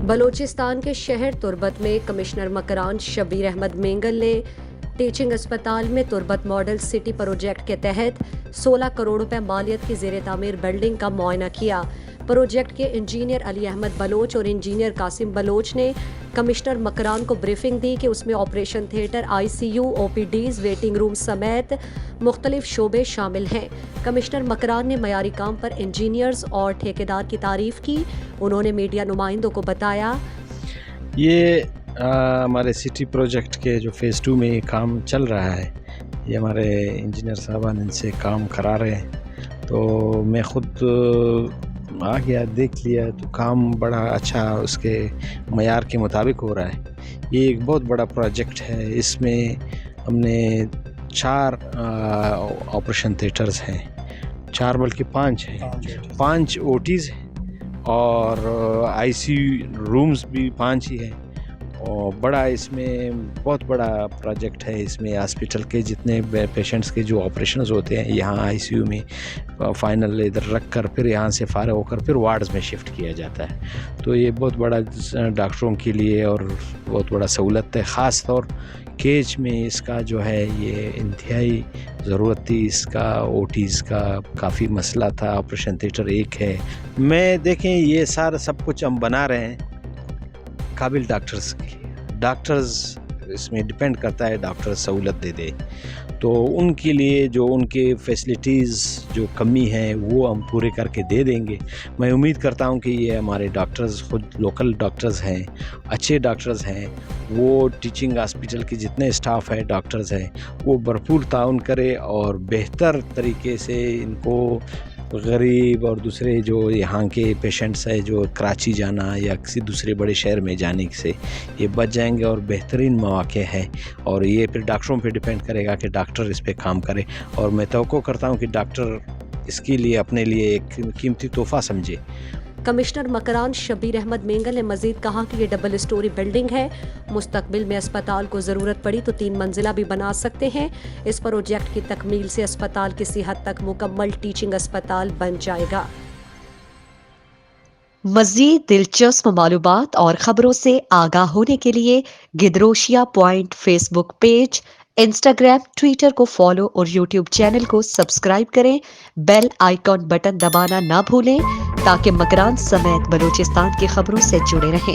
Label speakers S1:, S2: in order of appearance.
S1: بلوچستان کے شہر تربت میں کمشنر مکران شبیر احمد مینگل نے ٹیچنگ اسپتال میں تربت ماڈل سٹی پروجیکٹ کے تحت 16 کروڑ روپے مالیت کی زیر تعمیر بلڈنگ کا معائنہ کیا۔ پروجیکٹ کے انجینئر علی احمد بلوچ اور انجینئر قاسم بلوچ نے کمشنر مکران کو بریفنگ دی کہ اس میں operation theatre, I C U, O P Ds, waiting room سمیت مختلف شعبے شامل ہیں۔ کمشنر مکران نے معیاری کام پر انجینئرز اور ٹھیکیدار کی تعریف کی۔ انہوں نے میڈیا نمائندوں کو بتایا،
S2: یہ ہمارے سٹی پروجیکٹ کے جو فیز 2 میں کام چل رہا ہے، یہ ہمارے انجینئر صاحبان ان سے کام کرا رہے ہیں، تو میں خود آ گیا دیکھ لیا، تو کام بڑا اچھا اس کے معیار کے مطابق ہو رہا ہے۔ یہ ایک بہت بڑا پروجیکٹ ہے، اس میں ہم نے 4 آپریشن تھیٹرز ہیں، 4 بلکہ 5 ہیں، 5 او ٹیز ہیں اور آئی سی رومز بھی 5 ہی ہیں، اور بڑا اس میں بہت بڑا پروجیکٹ ہے۔ اس میں ہاسپٹل کے جتنے پیشنٹس کے جو آپریشنز ہوتے ہیں یہاں آئی سی یو میں فائنل ادھر رکھ کر پھر یہاں سے فارغ ہو کر پھر وارڈز میں شفٹ کیا جاتا ہے، تو یہ بہت بڑا ڈاکٹروں کے لیے اور بہت بڑا سہولت ہے۔ خاص طور کیچ میں اس کا جو ہے یہ انتہائی ضرورت تھی، اس کا او ٹیز کا کافی مسئلہ تھا۔ آپریشن تھیٹر ایک ہے، میں دیکھیں یہ سارا سب کچھ ہم بنا رہے ہیں قابل ڈاکٹرز اس میں ڈیپینڈ کرتا ہے، ڈاکٹر سہولت دے دے تو ان کے لیے جو ان کے فیسلٹیز جو کمی ہے وہ ہم پورے کر کے دے دیں گے۔ میں امید کرتا ہوں کہ یہ ہمارے ڈاکٹرز خود لوکل ڈاکٹرز ہیں، اچھے ڈاکٹرز ہیں، وہ ٹیچنگ ہاسپٹل کے جتنے اسٹاف ہے ڈاکٹرز ہیں وہ بھرپور تعاون کرے اور بہتر طریقے سے ان کو غریب اور دوسرے جو یہاں کے پیشنٹس ہیں جو کراچی جانا یا کسی دوسرے بڑے شہر میں جانے سے یہ بچ جائیں گے، اور بہترین مواقع ہے، اور یہ پھر ڈاکٹروں پہ ڈیپینڈ کرے گا کہ ڈاکٹر اس پہ کام کرے، اور میں توقع کرتا ہوں کہ ڈاکٹر اس کے لیے اپنے لیے ایک قیمتی تحفہ سمجھے۔
S1: کمشنر مکران شبیر احمد مینگل نے مزید کہا کہ یہ ڈبل اسٹوری بلڈنگ ہے، مستقبل میں اسپتال کو ضرورت پڑی تو 3 منزلہ بھی بنا سکتے ہیں۔ اس پروجیکٹ کی تکمیل سے اسپتال کسی حد تک مکمل ٹیچنگ اسپتال بن جائے گا۔ مزید دلچسپ معلومات اور خبروں سے آگاہ ہونے کے لیے Gedrosia point Facebook page, Instagram, Twitter کو فالو اور یوٹیوب چینل کو سبسکرائب کریں۔ بیل آئیکن بٹن دبانا نہ بھولیں تاکہ مکران سمیت بلوچستان کی خبروں سے جڑے رہیں۔